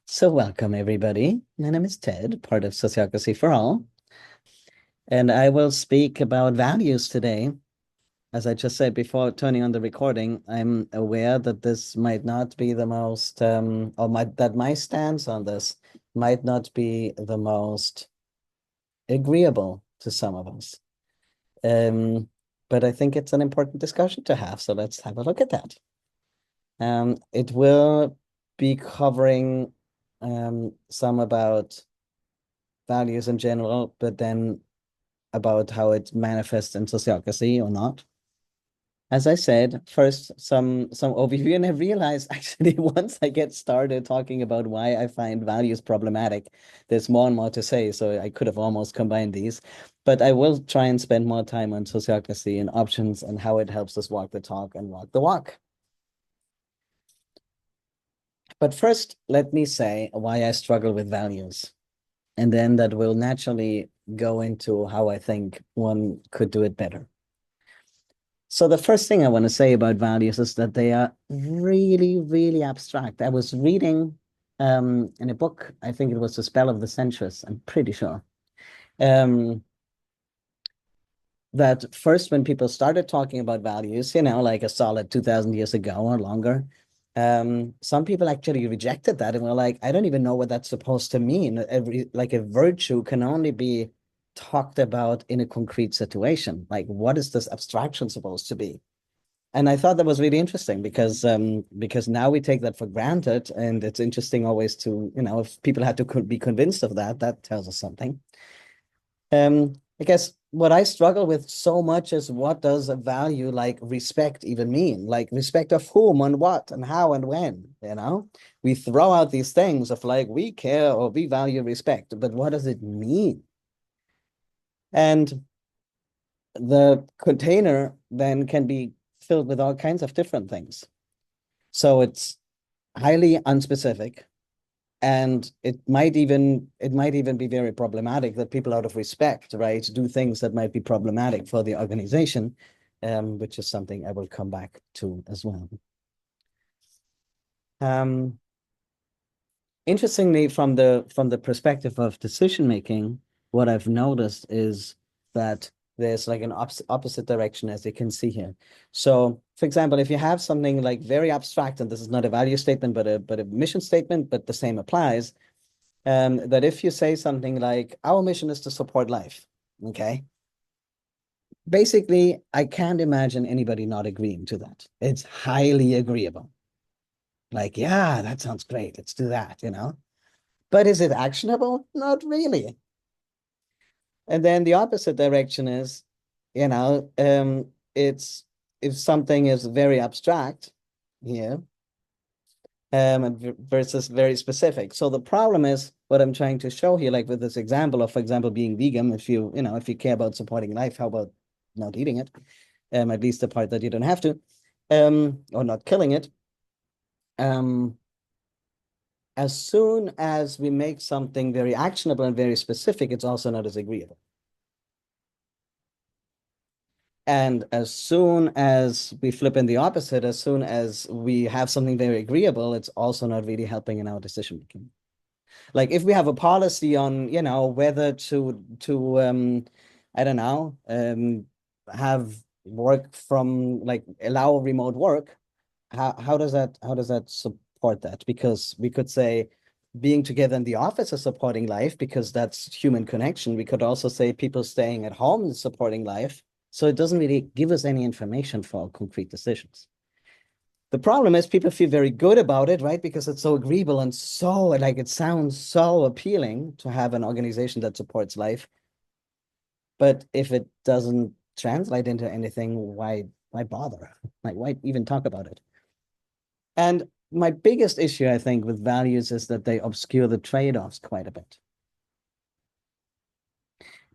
So welcome everybody. My name is Ted, part of Sociocracy for All, and I will speak about values today. As I just said before turning on the recording, I'm aware that this might not be the most, that my stance on this might not be the most agreeable to some of us. Um, but I think it's an important discussion to have, so let's have a look at that. It will be covering some about values in general, but then about how it manifests in sociocracy or not. As I said, first some overview, and I realized actually once I get started talking about why I find values problematic, there's more and more to say. So I could have almost combined these, but I will try and spend more time on sociocracy and options and how it helps us walk the talk and walk the walk. But first, let me say why I struggle with values. And then that will naturally go into how I think one could do it better. So the first thing I want to say about values is that they are really, really abstract. I was reading in a book, I think it was The Spell of the Sensuous, I'm pretty sure. Um, that first when people started talking about values, like a solid 2000 years ago or longer, some people actually rejected that and were like, I don't even know what that's supposed to mean. Like a virtue can only be talked about in a concrete situation. Like, what is this abstraction supposed to be? And I thought that was really interesting because now we take that for granted, and it's interesting always to, if people had to be convinced of that, that tells us something. I guess what I struggle with so much is what does a value like respect even mean? Like respect of whom and what and how and when, We throw out these things of like we care or we value respect, but what does it mean? And the container then can be filled with all kinds of different things. So it's highly unspecific, and it might even be very problematic that people out of respect, right, do things that might be problematic for the organization, which is something I will come back to as well. Um, Interestingly, from the perspective of decision making, what I've noticed is that there's like an opposite direction, as you can see here. So, for example, if you have something like very abstract, and this is not a value statement, but a mission statement, but the same applies, that if you say something like, our mission is to support life, okay? Basically, I can't imagine anybody not agreeing to that. It's highly agreeable. Like, yeah, that sounds great. Let's do that. But is it actionable? Not really. And then the opposite direction is, it's if something is very abstract here, versus very specific. So the problem is what I'm trying to show here, like with this example of, for example, being vegan. If you care about supporting life, how about not eating it? At least the part that you don't have to, or not killing it. As soon as we make something very actionable and very specific, it's also not as agreeable. And as soon as we flip in the opposite, as soon as we have something very agreeable, it's also not really helping in our decision making. Like if we have a policy on, whether to I don't know, have work from like allow remote work, how does that support that? Because we could say being together in the office is supporting life because that's human connection. We could also say people staying at home is supporting life. So it doesn't really give us any information for concrete decisions. The problem is people feel very good about it, right? Because it's so agreeable and so like it sounds so appealing to have an organization that supports life. But if it doesn't translate into anything, why bother? Like why even talk about it? And my biggest issue, I think, with values is that they obscure the trade-offs quite a bit.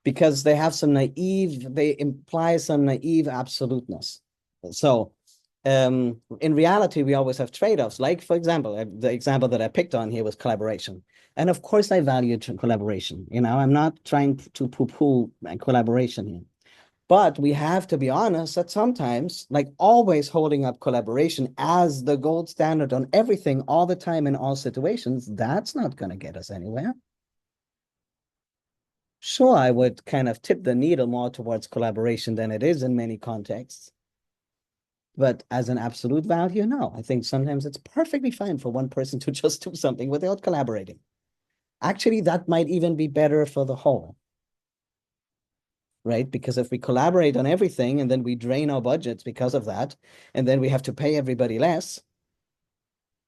Because they imply some naive absoluteness. So in reality, we always have trade-offs. Like, for example, the example that I picked on here was collaboration. And of course, I value collaboration. I'm not trying to poo-poo collaboration here. But we have to be honest that sometimes, like always holding up collaboration as the gold standard on everything all the time in all situations, that's not going to get us anywhere. Sure, I would kind of tip the needle more towards collaboration than it is in many contexts. But as an absolute value, no. I think sometimes it's perfectly fine for one person to just do something without collaborating. Actually, that might even be better for the whole, right? Because if we collaborate on everything and then we drain our budgets because of that, and then we have to pay everybody less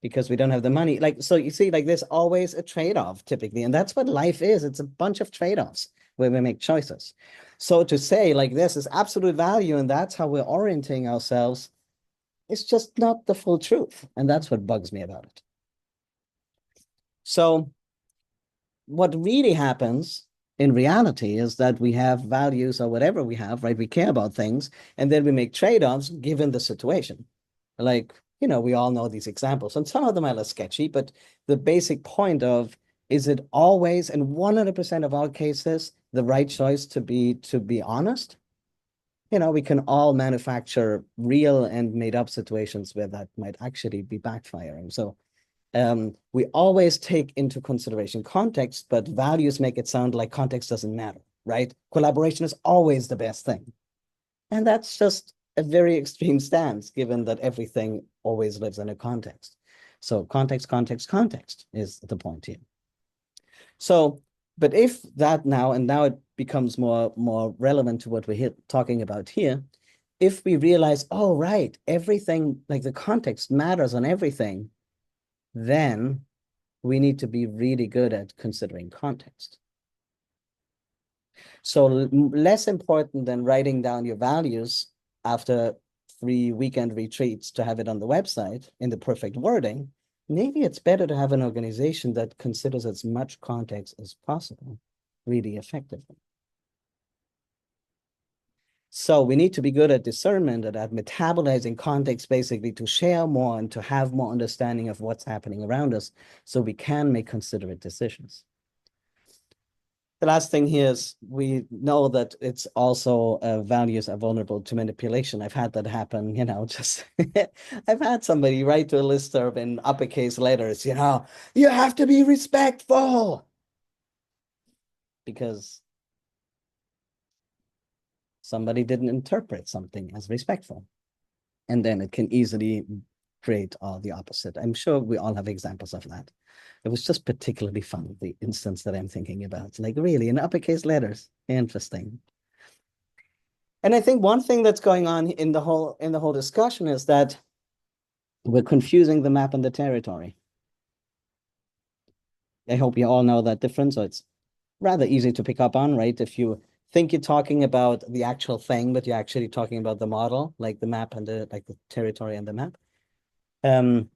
because we don't have the money. Like, so you see, like there's always a trade-off typically, and that's what life is. It's a bunch of trade-offs where we make choices. So to say like this is absolute value and that's how we're orienting ourselves, it's just not the full truth. And that's what bugs me about it. So what really happens in reality is that we have values or whatever we have, right? We care about things, and then we make trade-offs given the situation. Like, we all know these examples, and some of them are less sketchy, but the basic point of is it always, in 100% of all cases, the right choice to be honest? We can all manufacture real and made up situations where that might actually be backfiring. So we always take into consideration context, but values make it sound like context doesn't matter, right? Collaboration is always the best thing. And that's just a very extreme stance, given that everything always lives in a context. So context is the point here. So, but if that now, and now it becomes more relevant to what we're talking about here, if we realize, oh, right, everything, like the context matters on everything, then we need to be really good at considering context. So less important than writing down your values after 3 weekend retreats to have it on the website in the perfect wording, maybe it's better to have an organization that considers as much context as possible really effectively. So we need to be good at discernment and at metabolizing context basically to share more and to have more understanding of what's happening around us so we can make considerate decisions. The last thing here is we know that it's also values are vulnerable to manipulation. I've had that happen, just I've had somebody write to a listserv in uppercase letters, you have to be respectful because somebody didn't interpret something as respectful. And then it can easily create the opposite. I'm sure we all have examples of that. It was just particularly fun, the instance that I'm thinking about. Like really, in uppercase letters. Interesting. And I think one thing that's going on in the whole discussion is that we're confusing the map and the territory. I hope you all know that difference. So it's rather easy to pick up on, right? If you think you're talking about the actual thing, but you're actually talking about the model, like the map and the territory and the map. And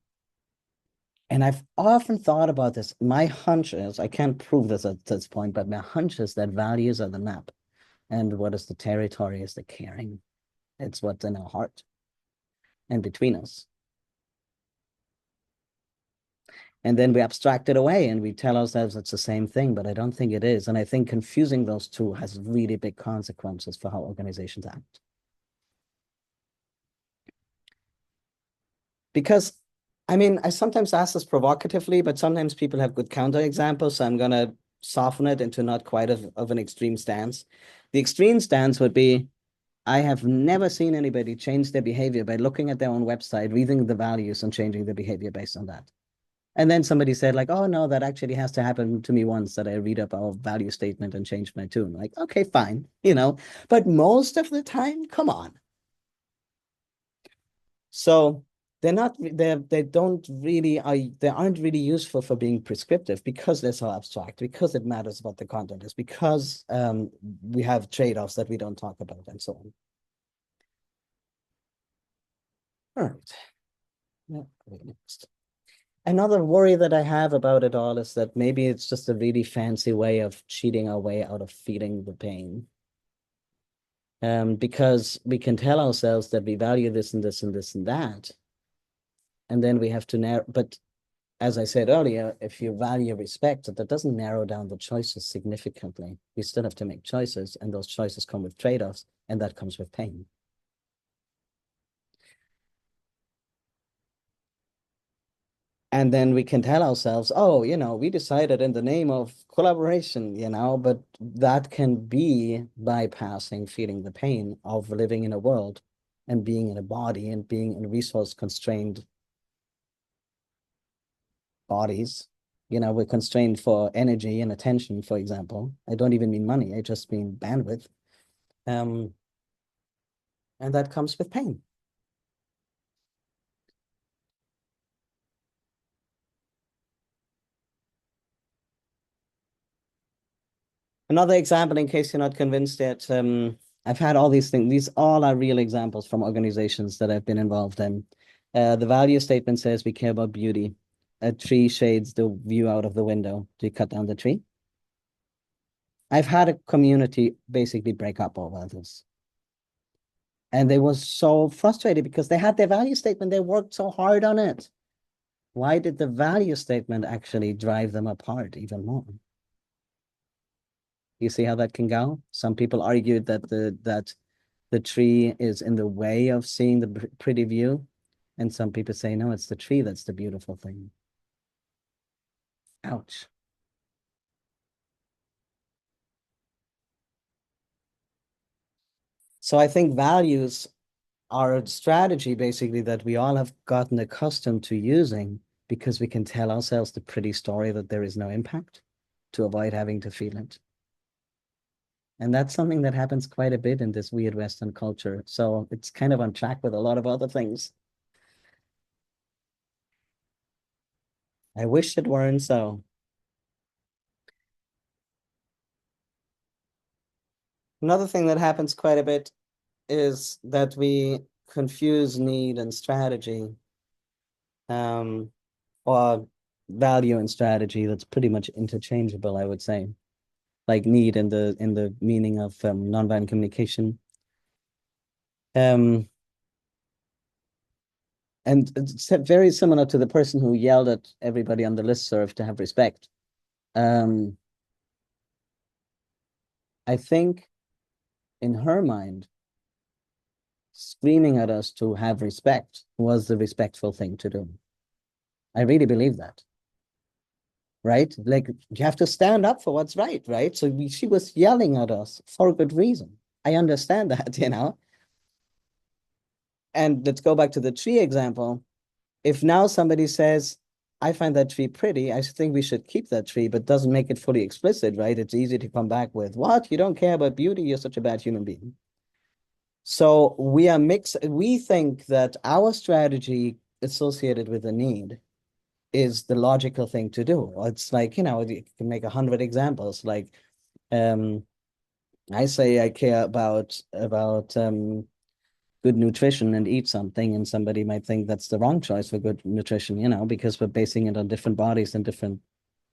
I've often thought about this. My hunch is, I can't prove this at this point, but my hunch is that values are the map. And what is the territory is the caring. It's what's in our heart and between us. And then we abstract it away and we tell ourselves it's the same thing, but I don't think it is. And I think confusing those two has really big consequences for how organizations act. Because, I mean, I sometimes ask this provocatively, but sometimes people have good counterexamples. So I'm going to soften it into not quite of an extreme stance. The extreme stance would be, I have never seen anybody change their behavior by looking at their own website, reading the values and changing their behavior based on that. And then somebody said like, oh no, that actually has to happen to me once that I read up our value statement and change my tune. Like, okay, fine, but most of the time, come on. So they aren't really useful for being prescriptive because they're so abstract, because it matters what the content is, because we have trade-offs that we don't talk about and so on. All right. Yeah, next. Another worry that I have about it all is that maybe it's just a really fancy way of cheating our way out of feeling the pain. Because we can tell ourselves that we value this and this and this and that. And then we have to narrow, but as I said earlier, if you value respect, that doesn't narrow down the choices significantly. We still have to make choices, and those choices come with trade-offs. and that comes with pain. And then we can tell ourselves, oh, we decided in the name of collaboration, but that can be bypassing feeling the pain of living in a world and being in a body and being in resource constrained bodies. We're constrained for energy and attention, for example. I don't even mean money, I just mean bandwidth. And that comes with pain. Another example, in case you're not convinced yet, I've had all these things. These all are real examples from organizations that I've been involved in. The value statement says we care about beauty. A tree shades the view out of the window. Do you cut down the tree? I've had a community basically break up over this. And they were so frustrated because they had their value statement. They worked so hard on it. Why did the value statement actually drive them apart even more? You see how that can go? Some people argued that the tree is in the way of seeing the pretty view. And some people say, no, it's the tree that's the beautiful thing. Ouch. So I think values are a strategy basically that we all have gotten accustomed to using because we can tell ourselves the pretty story that there is no impact to avoid having to feel it. And that's something that happens quite a bit in this weird Western culture. So it's kind of on track with a lot of other things. I wish it weren't so. Another thing that happens quite a bit is that we confuse need and strategy, or value and strategy. That's pretty much interchangeable, I would say. Like need in the meaning of nonviolent communication. And it's very similar to the person who yelled at everybody on the listserv to have respect. I think in her mind, screaming at us to have respect was the respectful thing to do. I really believe that. Right? Like you have to stand up for what's right, right? So she was yelling at us for a good reason. I understand that, And let's go back to the tree example. If now somebody says, I find that tree pretty, I think we should keep that tree, but doesn't make it fully explicit, right? It's easy to come back with, what? You don't care about beauty? You're such a bad human being. So we are mixed. We think that our strategy associated with a need is the logical thing to do. It's like, you can make 100 examples. Like, I say I care about good nutrition and eat something, and somebody might think that's the wrong choice for good nutrition, because we're basing it on different bodies and different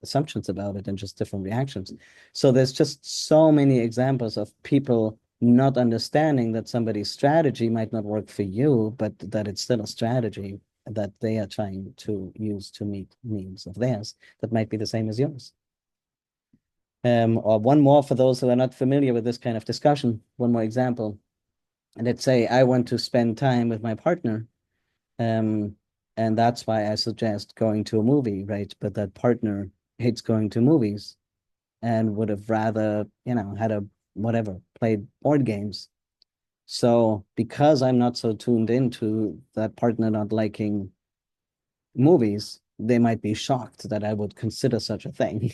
assumptions about it and just different reactions. So there's just so many examples of people not understanding that somebody's strategy might not work for you, but that it's still a strategy that they are trying to use to meet needs of theirs that might be the same as yours. Or one more for those who are not familiar with this kind of discussion, one more example. And let's say I want to spend time with my partner, and that's why I suggest going to a movie, right? But that partner hates going to movies and would have rather, had a whatever, played board games. So because I'm not so tuned into that partner not liking movies, they might be shocked that I would consider such a thing,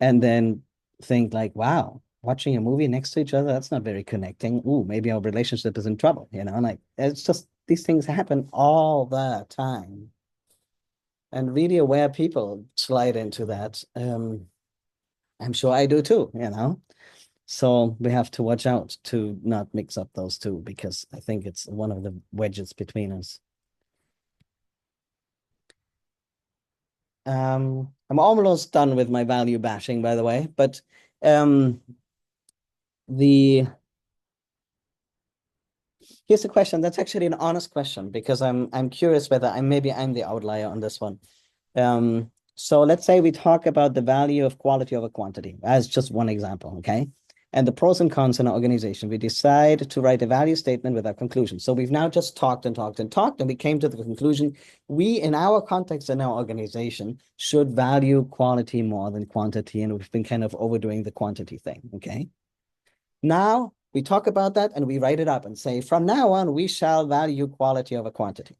and then think like, wow, watching a movie next to each other, that's not very connecting. Ooh, maybe our relationship is in trouble, like it's just these things happen all the time. And really aware people slide into that. I'm sure I do too, So we have to watch out to not mix up those two, because I think it's one of the wedges between us. I'm almost done with my value bashing, by the way, but the here's a question that's actually an honest question, because I'm curious whether maybe I'm the outlier on this one. So let's say we talk about the value of quality over quantity as just one example, okay? and the pros and cons in our organization. We decide to write a value statement with our conclusion. So we've now just talked and talked and talked, and we came to the conclusion we, in our context in our organization, should value quality more than quantity, and we've been kind of overdoing the quantity thing, okay? Now we talk about that and we write it up and say, from now on, we shall value quality over quantity.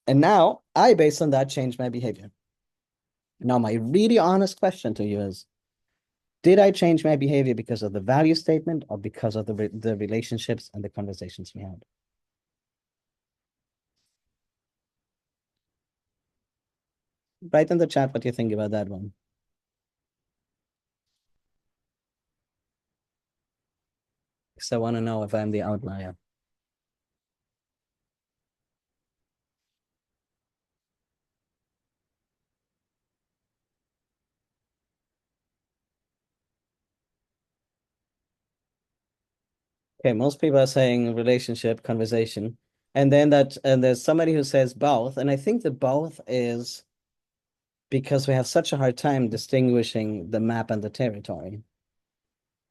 And now I, based on that, change my behavior. Now, my really honest question to you is, did I change my behavior because of the value statement or because of the relationships and the conversations we had? Write in the chat what you think about that one. Because I want to know if I'm the outlier. Okay, most people are saying relationship, conversation. And then there's somebody who says both. And I think the both is because we have such a hard time distinguishing the map and the territory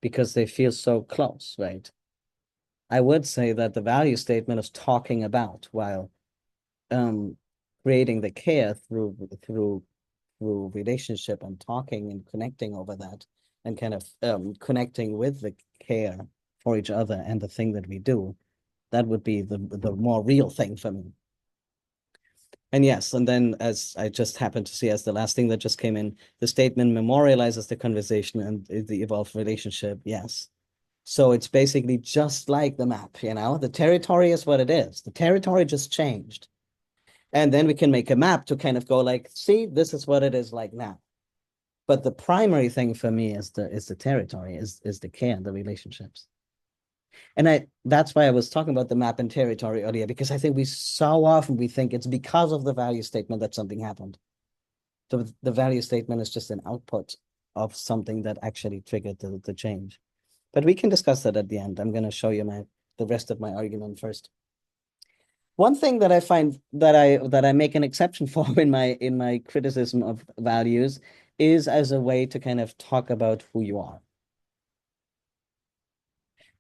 because they feel so close, right? I would say that the value statement is talking about while creating the care through relationship and talking and connecting over that and kind of connecting with the care for each other and the thing that we do. That would be the more real thing for me. And yes, and then as I just happened to see as the last thing that just came in, the statement memorializes the conversation and the evolved relationship. Yes. So it's basically just like the map, you know, the territory is what it is. The territory just changed. And then we can make a map to kind of go like, see, this is what it is like now. But the primary thing for me is the territory, is the care, the relationships. And that's why I was talking about the map and territory earlier, because I think we so often we think it's because of the value statement that something happened. So the value statement is just an output of something that actually triggered the change. But we can discuss that at the end. I'm going to show you the rest of my argument first. One thing that I find that I make an exception for in my criticism of values is as a way to kind of talk about who you are.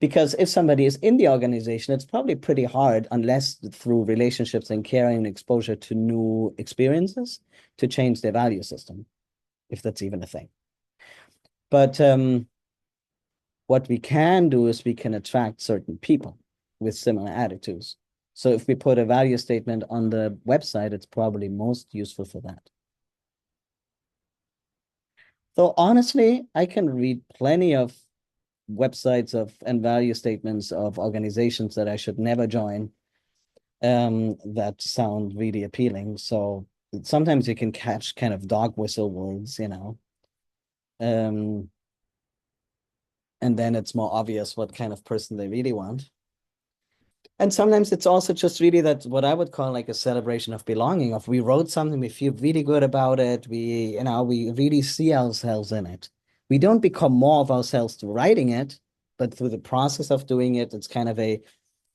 Because if somebody is in the organization, it's probably pretty hard, unless through relationships and caring and exposure to new experiences, to change their value system, if that's even a thing. But what we can do is we can attract certain people with similar attitudes. So if we put a value statement on the website, it's probably most useful for that. Though honestly, I can read plenty of websites and value statements of organizations that I should never join that sound really appealing. So sometimes you can catch kind of dog whistle words, you know. And then it's more obvious what kind of person they really want. And sometimes it's also just really that what I would call like a celebration of belonging, of we wrote something, we feel really good about it, we really see ourselves in it. We don't become more of ourselves through writing it, but through the process of doing it, it's kind of like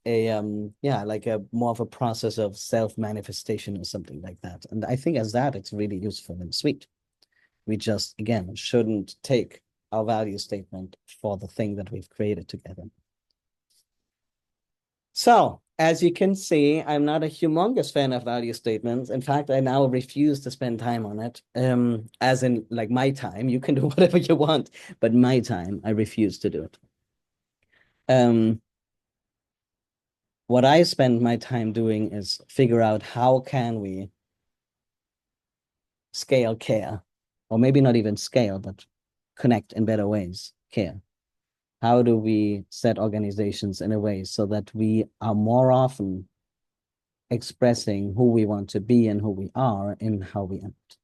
a more of a process of self-manifestation or something like that. And I think as that, it's really useful and sweet. We just, again, shouldn't take our value statement for the thing that we've created together. So, as you can see, I'm not a humongous fan of value statements. In fact, I now refuse to spend time on it. As in, like, my time. You can do whatever you want, but my time, I refuse to do it. What I spend my time doing is figure out how can we scale care, or maybe not even scale, but connect in better ways, care. How do we set organizations in a way so that we are more often expressing who we want to be and who we are in how we act?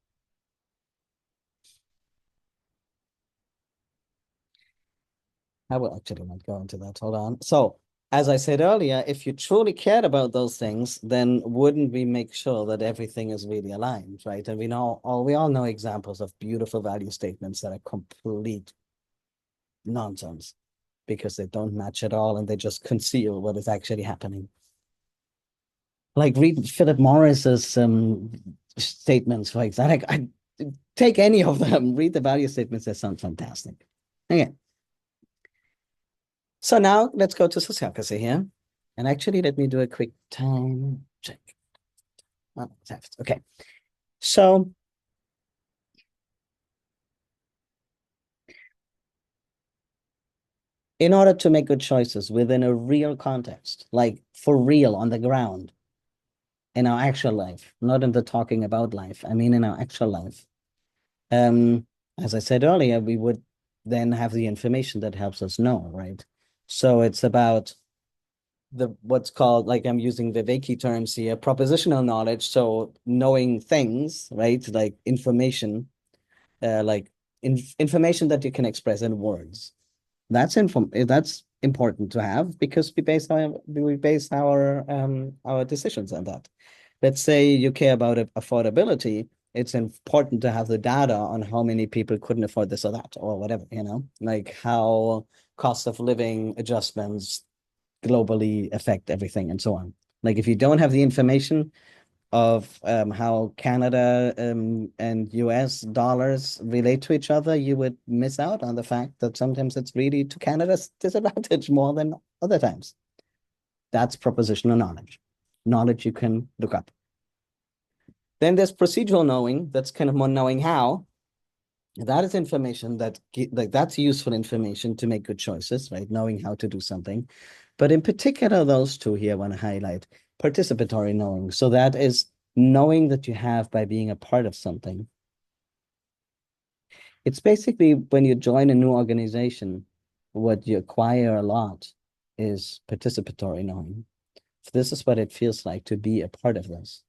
I will actually not go into that. Hold on. So, as I said earlier, if you truly cared about those things, then wouldn't we make sure that everything is really aligned, right? And we all know examples of beautiful value statements that are complete nonsense because they don't match at all and they just conceal what is actually happening. Like read Philip Morris's statements, for example. I take any of them, read the value statements, they sound fantastic. Okay. So now let's go to sociocracy here. And actually, let me do a quick time check. Oh, okay. So in order to make good choices within a real context, like for real on the ground, in our actual life, not in the talking about life, I mean in our actual life. As I said earlier, we would then have the information that helps us know, right? So it's about what's called, like I'm using Viveki terms here, propositional knowledge. So knowing things, right? Like information, like information that you can express in words. That's important to have because we base our decisions on that. Let's say you care about affordability. It's important to have the data on how many people couldn't afford this or that or whatever, like how cost of living adjustments globally affect everything and so on. Like if you don't have the information of how Canada and US dollars relate to each other, you would miss out on the fact that sometimes it's really to Canada's disadvantage more than other times. That's propositional knowledge, knowledge you can look up. Then there's procedural knowing. That's kind of more knowing how. That is information that's useful information to make good choices, right? Knowing how to do something. But in particular, those two here I want to highlight participatory knowing. So that is knowing that you have by being a part of something. It's basically when you join a new organization, what you acquire a lot is participatory knowing. This is what it feels like to be a part of this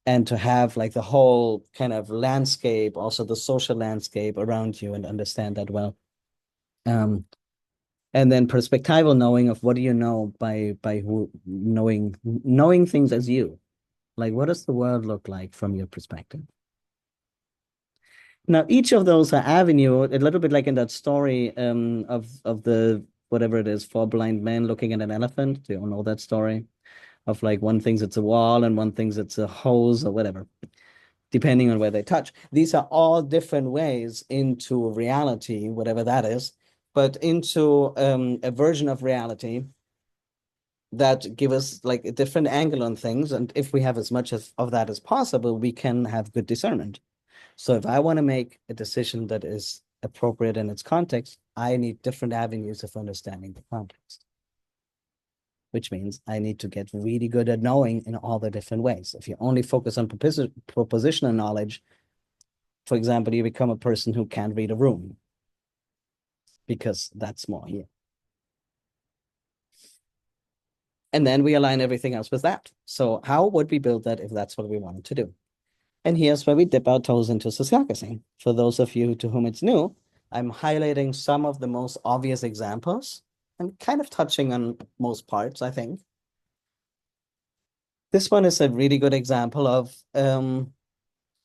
and to have like the whole kind of landscape, also the social landscape around you and understand that well. And then perspectival knowing of what do you know by who knowing things as you. Like what does the world look like from your perspective? Now, each of those are avenue, a little bit like in that story of the whatever it is, four blind men looking at an elephant. Do you all know that story? Of like one thinks it's a wall and one thinks it's a hose or whatever, depending on where they touch. These are all different ways into reality, whatever that is, but into a version of reality that give us like a different angle on things. And if we have as much of that as possible, we can have good discernment. So if I want to make a decision that is appropriate in its context, I need different avenues of understanding the context, which means I need to get really good at knowing in all the different ways. If you only focus on propositional knowledge, for example, you become a person who can't read a room because that's more here. And then we align everything else with that. So how would we build that if that's what we wanted to do? And here's where we dip our toes into sociocracy. For those of you to whom it's new, I'm highlighting some of the most obvious examples and kind of touching on most parts, I think. This one is a really good example of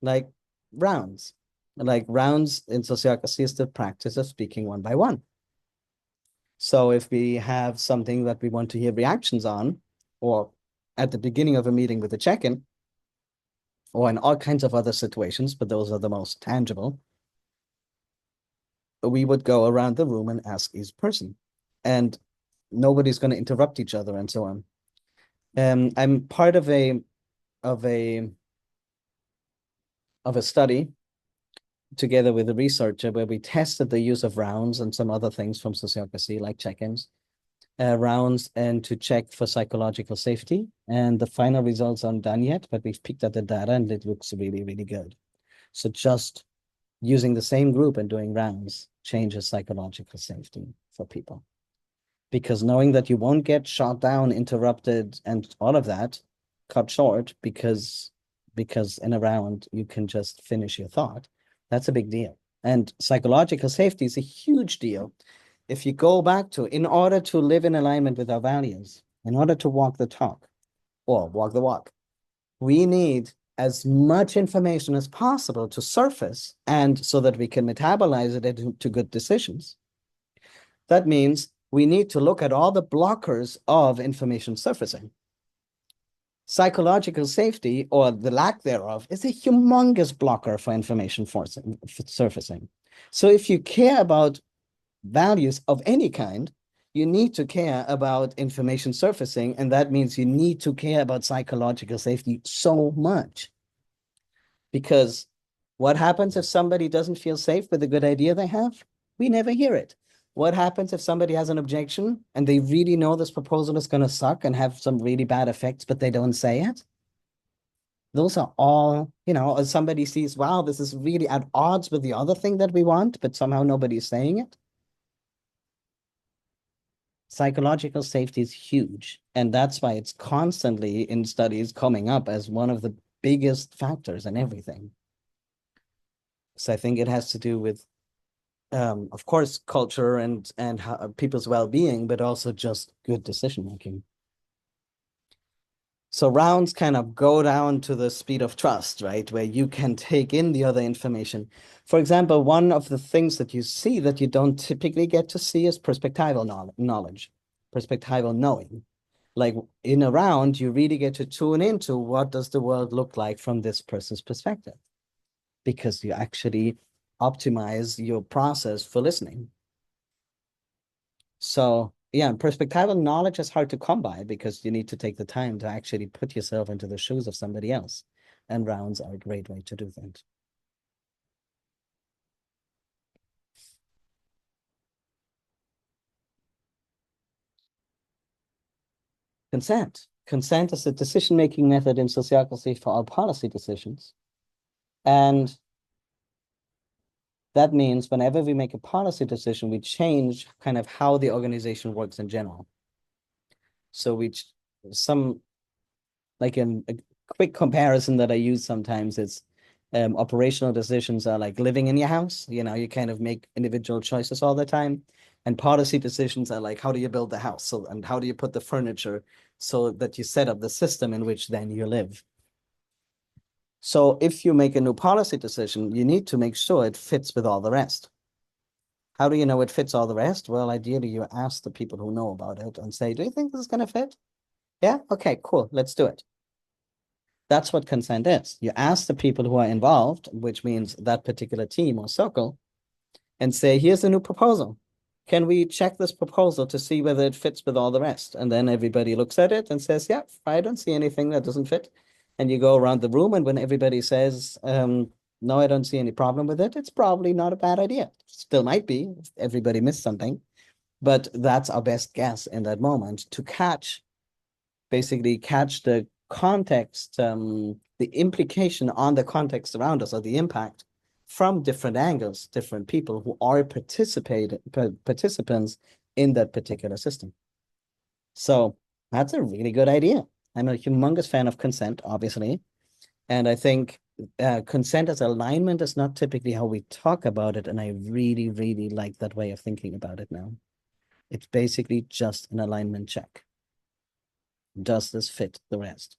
like rounds. Like rounds in sociocracy is the practice of speaking one by one. So if we have something that we want to hear reactions on, or at the beginning of a meeting with a check-in, or in all kinds of other situations, but those are the most tangible, we would go around the room and ask each person. And nobody's going to interrupt each other and so on. I'm part of a study together with a researcher where we tested the use of rounds and some other things from sociocracy, like check-ins, rounds, and to check for psychological safety. And the final results aren't done yet, but we've picked at the data and it looks really, really good. So just using the same group and doing rounds changes psychological safety for people. Because knowing that you won't get shot down, interrupted, and all of that cut short because in a round you can just finish your thought, that's a big deal. And psychological safety is a huge deal. If you go back to, in order to live in alignment with our values, in order to walk the talk or walk the walk, we need as much information as possible to surface and so that we can metabolize it into good decisions. That means we need to look at all the blockers of information surfacing. Psychological safety, or the lack thereof, is a humongous blocker for information surfacing. So if you care about values of any kind, you need to care about information surfacing, and that means you need to care about psychological safety so much. Because what happens if somebody doesn't feel safe with a good idea they have? We never hear it. What happens if somebody has an objection and they really know this proposal is going to suck and have some really bad effects, but they don't say it? Those are all, as somebody sees, wow, this is really at odds with the other thing that we want, but somehow nobody's saying it. Psychological safety is huge. And that's why it's constantly in studies coming up as one of the biggest factors in everything. So I think it has to do with, of course, culture and how, people's well-being, but also just good decision making. So rounds kind of go down to the speed of trust, right? Where you can take in the other information. For example, one of the things that you see that you don't typically get to see is perspectival knowledge, perspectival knowing. Like in a round, you really get to tune into what does the world look like from this person's perspective, because you actually optimize your process for listening. So yeah, perspectival knowledge is hard to come by because you need to take the time to actually put yourself into the shoes of somebody else. And rounds are a great way to do that. Consent. Consent is a decision-making method in sociocracy for all policy decisions. And that means whenever we make a policy decision, we change kind of how the organization works in general. So like a quick comparison that I use sometimes is operational decisions are like living in your house. You kind of make individual choices all the time. And policy decisions are like, how do you build the house? And how do you put the furniture so that you set up the system in which then you live? So if you make a new policy decision, you need to make sure it fits with all the rest. How do you know it fits all the rest? Well, ideally, you ask the people who know about it and say, do you think this is going to fit? Yeah? Okay, cool. Let's do it. That's what consent is. You ask the people who are involved, which means that particular team or circle, and say, here's a new proposal. Can we check this proposal to see whether it fits with all the rest? And then everybody looks at it and says, yeah, I don't see anything that doesn't fit. And you go around the room, and when everybody says, no, I don't see any problem with it, it's probably not a bad idea. Still might be if everybody missed something, but that's our best guess in that moment to basically catch the context, the implication on the context around us, or the impact from different angles, different people who are participants in that particular system. So that's a really good idea. I'm a humongous fan of consent, obviously. And I think consent as alignment is not typically how we talk about it. And I really, really like that way of thinking about it now. It's basically just an alignment check. Does this fit the rest?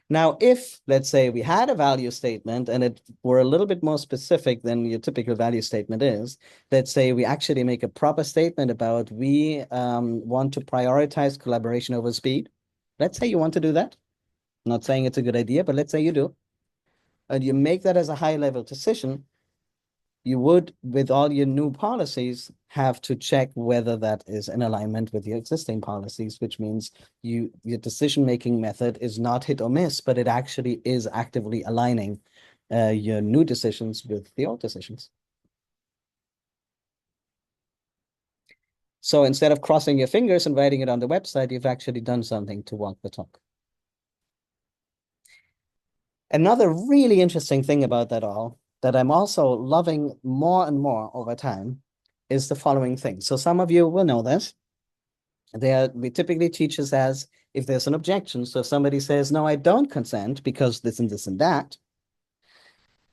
Now, if, let's say, we had a value statement and it were a little bit more specific than your typical value statement is, let's say we actually make a proper statement about we want to prioritize collaboration over speed. Let's say you want to do that. I'm not saying it's a good idea, but let's say you do. And you make that as a high-level decision, you would, with all your new policies, have to check whether that is in alignment with your existing policies, which means your decision-making method is not hit or miss, but it actually is actively aligning your new decisions with the old decisions. So instead of crossing your fingers and writing it on the website, you've actually done something to walk the talk. Another really interesting thing about that all that I'm also loving more and more over time is the following thing. So some of you will know this. We typically teach this as if there's an objection. So if somebody says, no, I don't consent because this and this and that,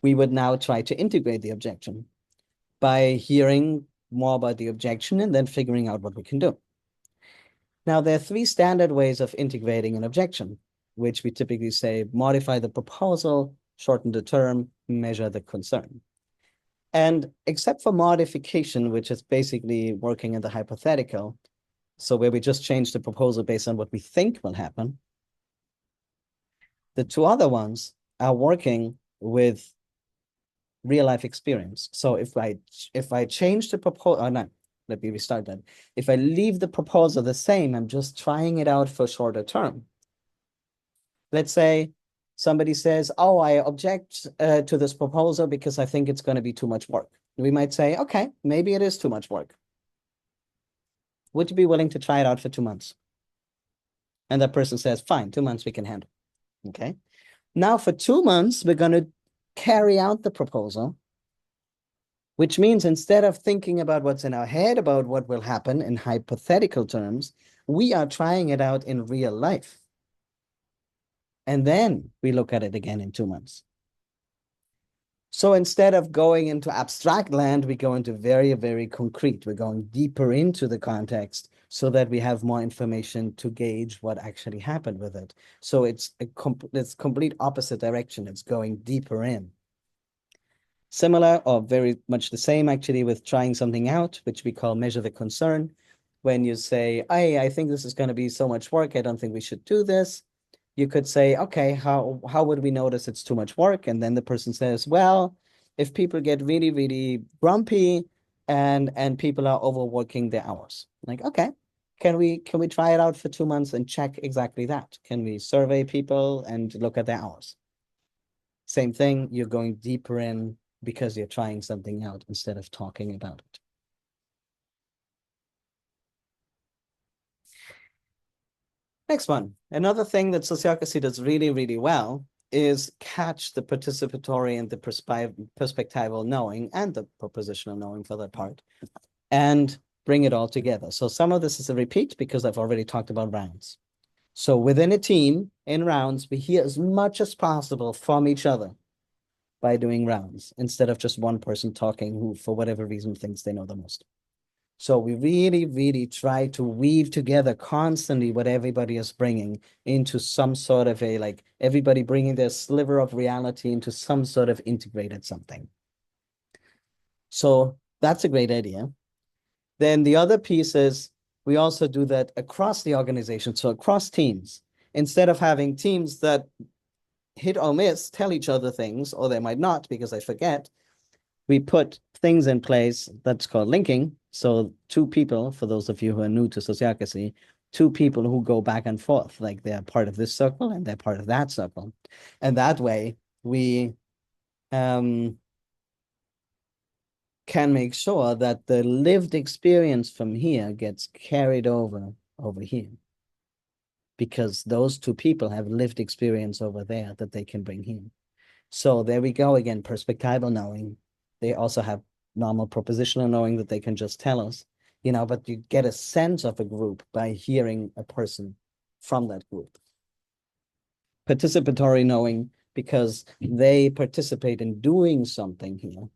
we would now try to integrate the objection by hearing more about the objection and then figuring out what we can do. Now, there are three standard ways of integrating an objection, which we typically say modify the proposal, shorten the term, measure the concern. And except for modification, which is basically working in the hypothetical, so where we just change the proposal based on what we think will happen, the two other ones are working with real life experience. So if I change the proposal, no, let me restart that. If I leave the proposal the same, I'm just trying it out for shorter term. Let's say somebody says, oh, I object to this proposal because I think it's going to be too much work. We might say, okay, maybe it is too much work. Would you be willing to try it out for 2 months? And that person says, fine, 2 months we can handle. Okay. Now for 2 months, we're going to carry out the proposal, which means instead of thinking about what's in our head, about what will happen in hypothetical terms, we are trying it out in real life. And then we look at it again in 2 months. So instead of going into abstract land, we go into very, very concrete. We're going deeper into the context so that we have more information to gauge what actually happened with it. So it's complete opposite direction. It's going deeper in. Similar or very much the same actually with trying something out, which we call measure the concern. When you say, I think this is going to be so much work, I don't think we should do this. You could say, okay, how would we notice it's too much work? And then the person says, well, if people get really, really grumpy and people are overworking their hours. Like, okay, can we try it out for 2 months and check exactly that? Can we survey people and look at their hours? Same thing, you're going deeper in because you're trying something out instead of talking about it. Next one. Another thing that sociocracy does really, really well is catch the participatory and the perspectival knowing and the propositional knowing for that part and bring it all together. So some of this is a repeat because I've already talked about rounds. So within a team, in rounds, we hear as much as possible from each other by doing rounds instead of just one person talking who, for whatever reason, thinks they know the most. So we really, really try to weave together constantly what everybody is bringing into some sort of a, like everybody bringing their sliver of reality into some sort of integrated something. So that's a great idea. Then the other piece is we also do that across the organization. So across teams, instead of having teams that hit or miss, tell each other things, or they might not because they forget, we put things in place that's called linking. So two people, for those of you who are new to sociocracy, two people who go back and forth, like they're part of this circle and they're part of that circle. And that way we can make sure that the lived experience from here gets carried over here. Because those two people have lived experience over there that they can bring here. So there we go again, perspectival knowing. They also have normal propositional knowing that they can just tell us, but you get a sense of a group by hearing a person from that group. Participatory knowing because they participate in doing something here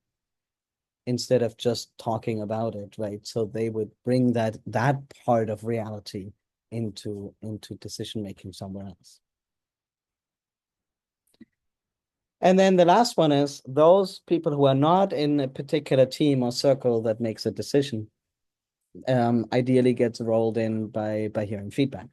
instead of just talking about it, right? So they would bring that part of reality into decision making somewhere else. And then the last one is those people who are not in a particular team or circle that makes a decision, ideally gets rolled in by hearing feedback.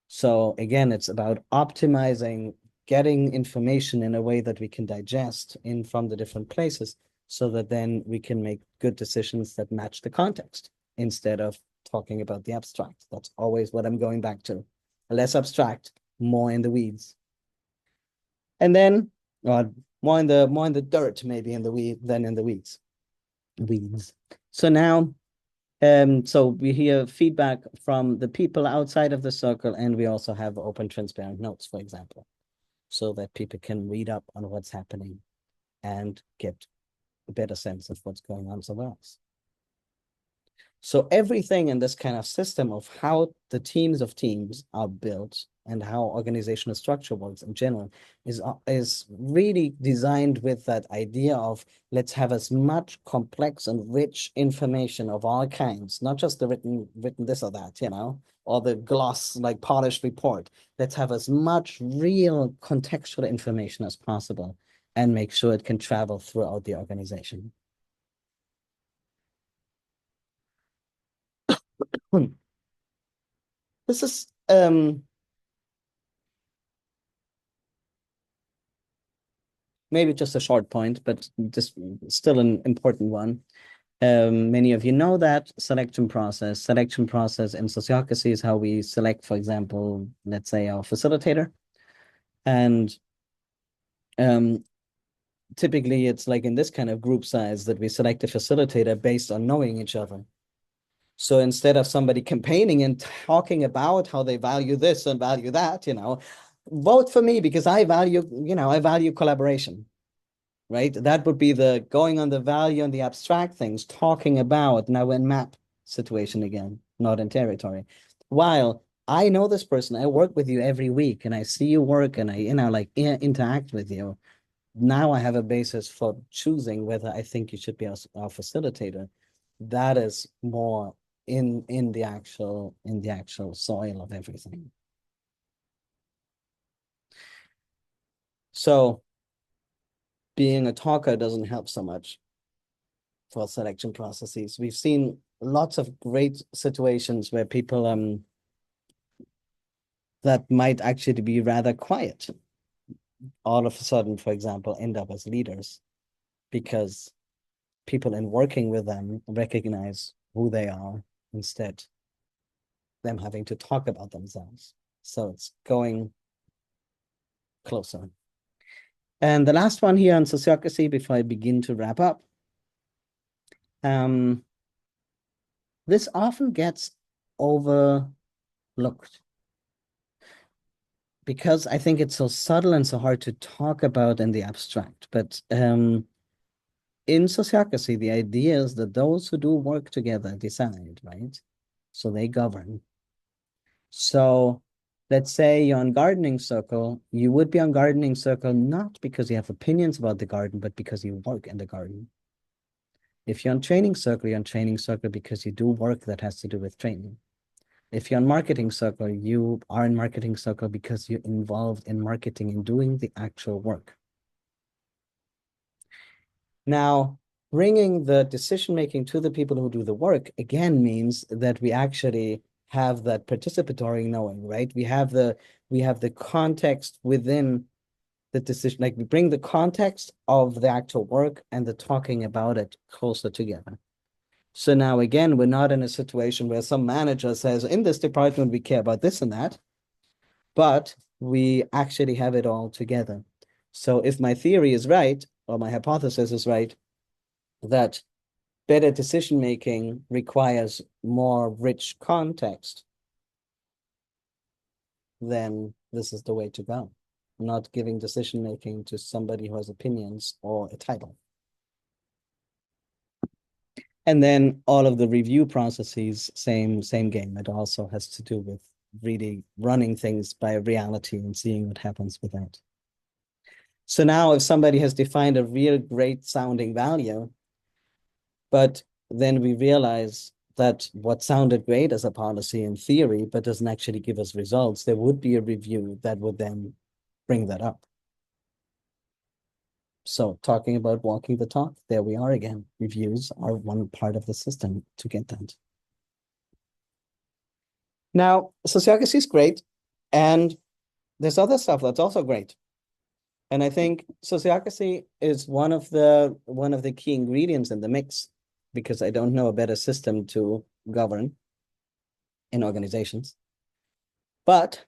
So again, it's about optimizing, getting information in a way that we can digest in from the different places so that then we can make good decisions that match the context instead of talking about the abstract. That's always what I'm going back to. Less abstract, more in the weeds. And then more in the dirt, maybe in the weed than in the weeds. So now, so we hear feedback from the people outside of the circle, and we also have open, transparent notes, for example, so that people can read up on what's happening and get a better sense of what's going on somewhere else. So everything in this kind of system of how the teams of teams are built and how organizational structure works in general is really designed with that idea of let's have as much complex and rich information of all kinds, not just the written this or that, or the gloss, like polished report. Let's have as much real contextual information as possible and make sure it can travel throughout the organization. This is maybe just a short point, but just still an important one. Many of you know that selection process. Selection process in sociocracy is how we select, for example, let's say our facilitator. And typically it's like in this kind of group size that we select a facilitator based on knowing each other. So instead of somebody campaigning and talking about how they value this and value that, vote for me because I value collaboration, right? That would be the going on the value and the abstract things, talking about now in map situation again, not in territory. While I know this person, I work with you every week and I see you work and I, interact with you. Now I have a basis for choosing whether I think you should be our facilitator. That is more in the actual soil of everything. So being a talker doesn't help so much for selection processes. We've seen lots of great situations where people that might actually be rather quiet all of a sudden, for example, end up as leaders because people in working with them recognize who they are instead them having to talk about themselves. So it's going closer. And the last one here on sociocracy before I begin to wrap up. This often gets overlooked because I think it's so subtle and so hard to talk about in the abstract. But in sociocracy, the idea is that those who do work together decide, right? So they govern. So let's say you're on gardening circle, you would be on gardening circle not because you have opinions about the garden, but because you work in the garden. If you're on training circle, you're on training circle because you do work that has to do with training. If you're on marketing circle, you are in marketing circle because you're involved in marketing and doing the actual work. Now, bringing the decision-making to the people who do the work, again, means that we actually have that participatory knowing, right? We have the context within the decision, like we bring the context of the actual work and the talking about it closer together. So now again, we're not in a situation where some manager says, in this department, we care about this and that, but we actually have it all together. So if my theory is right, or my hypothesis is right, that better decision-making requires more rich context, then this is the way to go. Not giving decision-making to somebody who has opinions or a title. And then all of the review processes, same game. It also has to do with really running things by reality and seeing what happens with that. So now if somebody has defined a real great sounding value, but then we realize that what sounded great as a policy in theory, but doesn't actually give us results, there would be a review that would then bring that up. So talking about walking the talk, there we are again. Reviews are one part of the system to get that. Now, sociocracy is great, and there's other stuff that's also great. And I think sociocracy is one of the key ingredients in the mix, because I don't know a better system to govern in organizations. But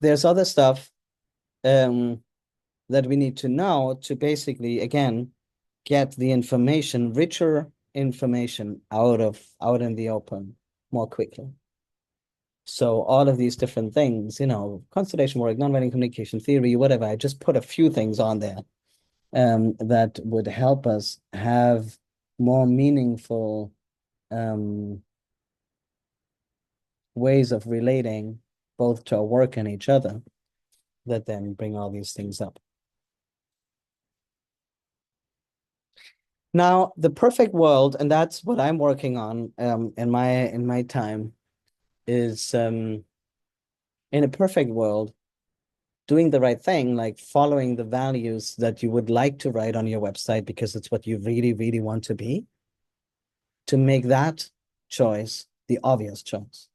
there's other stuff that we need to know to basically, again, get the information, richer information out in the open more quickly. So all of these different things, constellation work, non-binding communication theory, whatever, I just put a few things on there that would help us have more meaningful ways of relating both to our work and each other that then bring all these things up. Now, the perfect world, and that's what I'm working on in my time, is in a perfect world, doing the right thing, like following the values that you would like to write on your website because it's what you really, really want to be, to make that choice the obvious choice.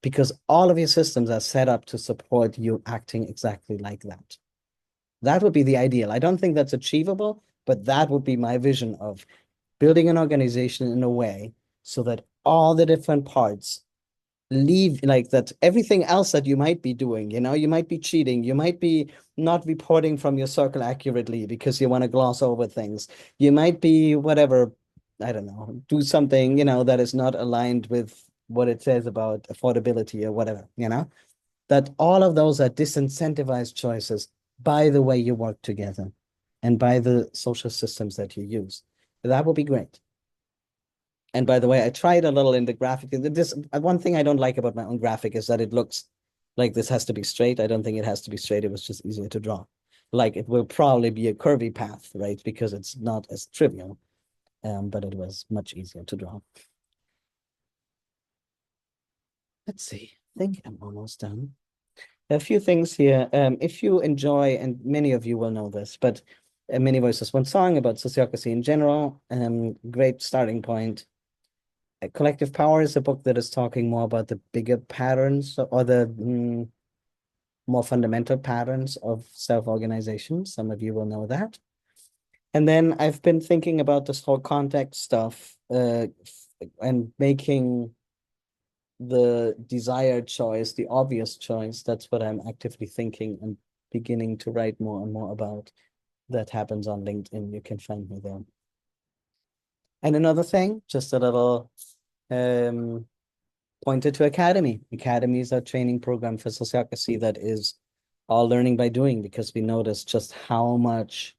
Because all of your systems are set up to support you acting exactly like that. That would be the ideal. I don't think that's achievable, but that would be my vision of building an organization in a way so that all the different parts leave, like that everything else that you might be doing, you might be cheating, you might be not reporting from your circle accurately because you want to gloss over things, you might be whatever, I don't know, do something, that is not aligned with what it says about affordability or whatever, that all of those are disincentivized choices by the way you work together and by the social systems that you use. That would be great. And by the way, I tried a little in the graphic. This one thing I don't like about my own graphic is that it looks like this has to be straight. I don't think it has to be straight. It was just easier to draw. Like it will probably be a curvy path, right? Because it's not as trivial, but it was much easier to draw. Let's see. I think I'm almost done. A few things here. If you enjoy, and many of you will know this, but Many Voices, one song about sociocracy in general, great starting point. Collective Power is a book that is talking more about the bigger patterns or the more fundamental patterns of self-organization. Some of you will know that. And then I've been thinking about this whole context stuff and making the desired choice, the obvious choice. That's what I'm actively thinking and beginning to write more and more about. That happens on LinkedIn. You can find me there. And another thing, just a little pointed to Academy. Academy is a training program for sociocracy that is all learning by doing, because we noticed just how much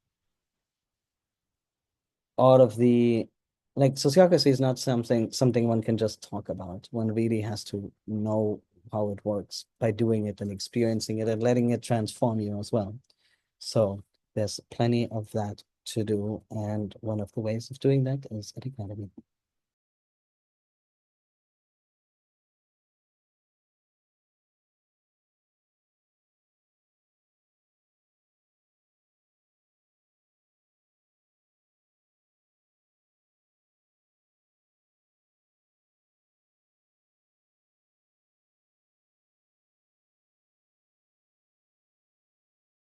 out of the, like, sociocracy is not something one can just talk about. One really has to know how it works by doing it and experiencing it and letting it transform you as well. So there's plenty of that to do. And one of the ways of doing that is at Academy.